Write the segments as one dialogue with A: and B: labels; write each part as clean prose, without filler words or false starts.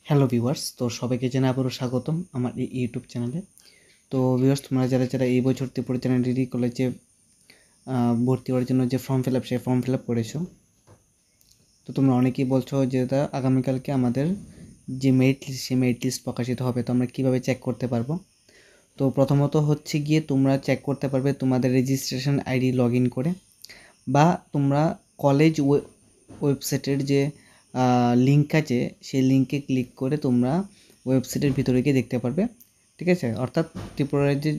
A: Hello viewers, তো সবাইকে জানাই আবারও স্বাগতম আমার এই ইউটিউব চ্যানেলে। তো ভিউয়ার্স, তোমরা যারা এই বছর ত্রিপুরা ডিগ্রি কলেজে ভর্তি হওয়ার জন্য যে ফর্ম ফিল আপ সেই ফর্ম ফিল আপ করেছো, তো তোমরা অনেকেই বলছো যে দাদা আগামীকালকে আমাদের যে মেরিট লিস্ট সেই মেরিট লিস্ট প্রকাশিত হবে, তো আমরা কীভাবে চেক করতে পারবো? তো প্রথমত হচ্ছে গিয়ে তোমরা চেক করতে পারবে তোমাদের রেজিস্ট্রেশন আইডি লগ ইন করে, বা তোমরা কলেজ ওয়েবসাইটের যে লিঙ্ক আছে সেই লিঙ্কে ক্লিক করে তোমরা ওয়েবসাইটের ভিতরে গিয়ে দেখতে পারবে। ঠিক আছে, অর্থাৎ ত্রিপুরার যে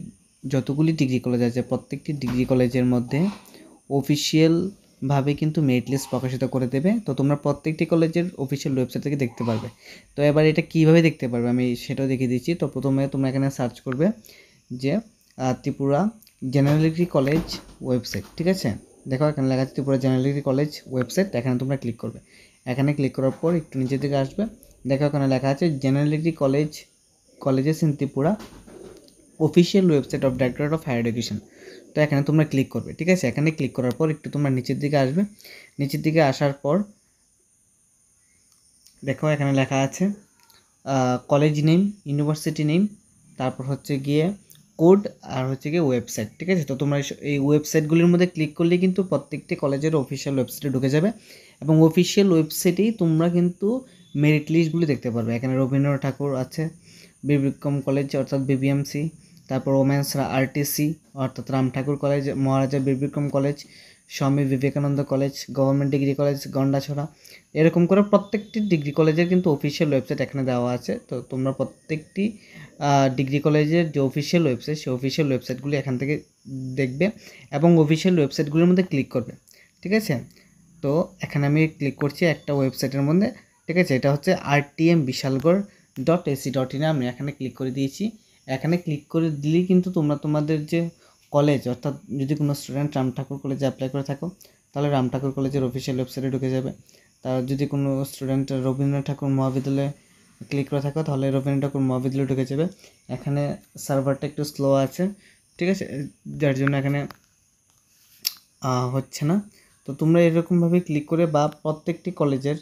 A: যতগুলি ডিগ্রি কলেজ আছে প্রত্যেকটি ডিগ্রি কলেজের মধ্যে অফিসিয়ালভাবে কিন্তু মেরিট লিস্ট প্রকাশিত করে দেবে। তো তোমরা প্রত্যেকটি কলেজের অফিসিয়াল ওয়েবসাইট থেকে দেখতে পারবে। তো এবার এটা কীভাবে দেখতে পারবে আমি সেটাও দেখিয়ে দিচ্ছি। তো প্রথমে তোমরা এখানে সার্চ করবে যে Tripura general degree college website. ঠিক আছে, দেখো এখানে লেখা আছে Tripura general degree college website, এখানে তোমরা ক্লিক করবে। এখানে ক্লিক করার পর একটু নিচের দিকে আসবে, দেখো এখানে লেখা আছে general degree colleges in Tripura official website of directorate of higher education. তো এখানে তোমরা ক্লিক করবে। ঠিক আছে, এখানে ক্লিক করার পর একটু তোমরা নিচের দিকে আসবে। নিচের দিকে আসার পর দেখো এখানে লেখা আছে কলেজ নেম, ইউনিভার্সিটি নেম, তারপর হচ্ছে গিয়ে কোড, আর হচ্ছে গিয়ে ওয়েবসাইট। ঠিক আছে, তো তোমরা এই ওয়েবসাইটগুলির মধ্যে ক্লিক করলে কিন্তু প্রত্যেকটি কলেজের অফিসিয়াল ওয়েবসাইটে ঢুকে যাবে, এবং অফিসিয়াল ওয়েবসাইটেই তোমরা কিন্তু মেরিট লিস্টগুলি দেখতে পারবে। এখানে রবীন্দ্রনাথ ঠাকুর আছে, বীর বিক্রম কলেজ অর্থাৎ বিবিএমসি, তারপর ওমেন্স আরটিসি অর্থাৎ রাম ঠাকুর কলেজ, মহারাজা বীর Vikram college, Swami Vivekananda college, government degree college Gandacherra, এরকম করে প্রত্যেকটি ডিগ্রি কলেজের কিন্তু অফিসিয়াল ওয়েবসাইট এখানে দেওয়া আছে। তো তোমরা প্রত্যেকটি ডিগ্রি কলেজের যে অফিসিয়াল ওয়েবসাইট সেই অফিসিয়াল ওয়েবসাইটগুলি এখান থেকে দেখবে এবং অফিসিয়াল ওয়েবসাইটগুলির মধ্যে ক্লিক করবে। ঠিক আছে, তো এখানে আমি ক্লিক করছি একটা ওয়েবসাইটের মধ্যে। ঠিক আছে, এটা হচ্ছে rtmvishalgarh.ac.in, আমি এখানে ক্লিক করে দিয়েছি। এখানে ক্লিক করে দিলেই কিন্তু তোমরা তোমাদের যে কলেজ, অর্থাৎ যদি কোনো স্টুডেন্ট রাম ঠাকুর কলেজে অ্যাপ্লাই করে থাকো তাহলে রাম ঠাকুর কলেজের অফিসিয়াল ওয়েবসাইটে ঢুকে যাবে। তার যদি কোনো স্টুডেন্ট রবীন্দ্রনাথ ঠাকুর মহাবিদ্যালয়ে ক্লিক করে থাকো তাহলে রবীন্দ্রনাথ ঠাকুর মহাবিদ্যালয়ে ঢুকে যাবে। এখানে সার্ভারটা একটু স্লো আছে, ঠিক আছে, যার জন্য এখানে হচ্ছে না। তো তোমরা এরকমভাবে ক্লিক করে বা প্রত্যেকটি কলেজের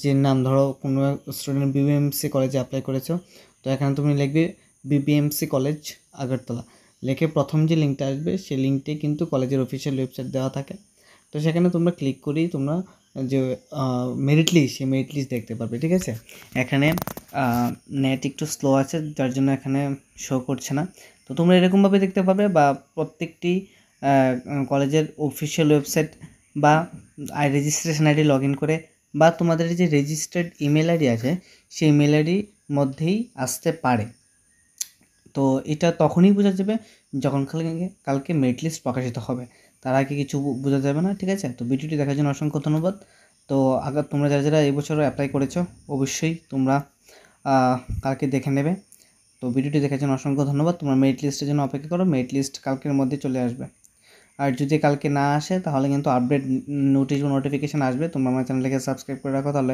A: যে নাম, ধরো কোনো স্টুডেন্ট বিবিএমসি কলেজে অ্যাপ্লাই করেছো, তো এখানে তুমি লিখবে বিবিএমসি কলেজ আগরতলা, লিখে প্রথম যে লিঙ্কটা আসবে সেই লিঙ্কটাই কিন্তু কলেজের অফিসিয়াল ওয়েবসাইট দেওয়া থাকে। তো সেখানে তোমরা ক্লিক করেই তোমরা যে মেরিট লিস্ট সেই মেরিট লিস্ট দেখতে পারবে। ঠিক আছে, এখানে নেট একটু স্লো আছে যার জন্য এখানে শো করছে না। তো তোমরা এরকমভাবে দেখতে পাবে, বা প্রত্যেকটি কলেজের অফিসিয়াল ওয়েবসাইট বা রেজিস্ট্রেশন আইডি লগ ইন করে, বা তোমাদের যে রেজিস্টার্ড ইমেল আইডি আছে সেই ইমেল আইডির মধ্যেই আসতে পারে। তো এটা তখনই বোঝা যাবে যখন কালকে মেরিট লিস্ট প্রকাশিত হবে, তার আগে কিছু বোঝা যাবে না। ঠিক আছে, তো ভিডিওটি দেখার জন্য অসংখ্য ধন্যবাদ। তো আগে তোমরা যারা এই বছরও অ্যাপ্লাই করেছো অবশ্যই তোমরা কালকে দেখে নেবে। তো ভিডিওটি দেখার জন্য অসংখ্য ধন্যবাদ। তোমরা মেরিট লিস্টের জন্য অপেক্ষা করো, মেরিট লিস্ট কালকের মধ্যে চলে আসবে। আর যদি কালকে না আসে তাহলে কিন্তু আপডেট নোটিশ বা নোটিফিকেশান আসবে। তোমরা আমার চ্যানেলটাকে সাবস্ক্রাইব করে রাখো, তাহলে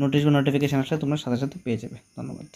A: নোটিশ বা নোটিফিকেশান আসলে তোমরা সাথে সাথে পেয়ে যাবে। ধন্যবাদ।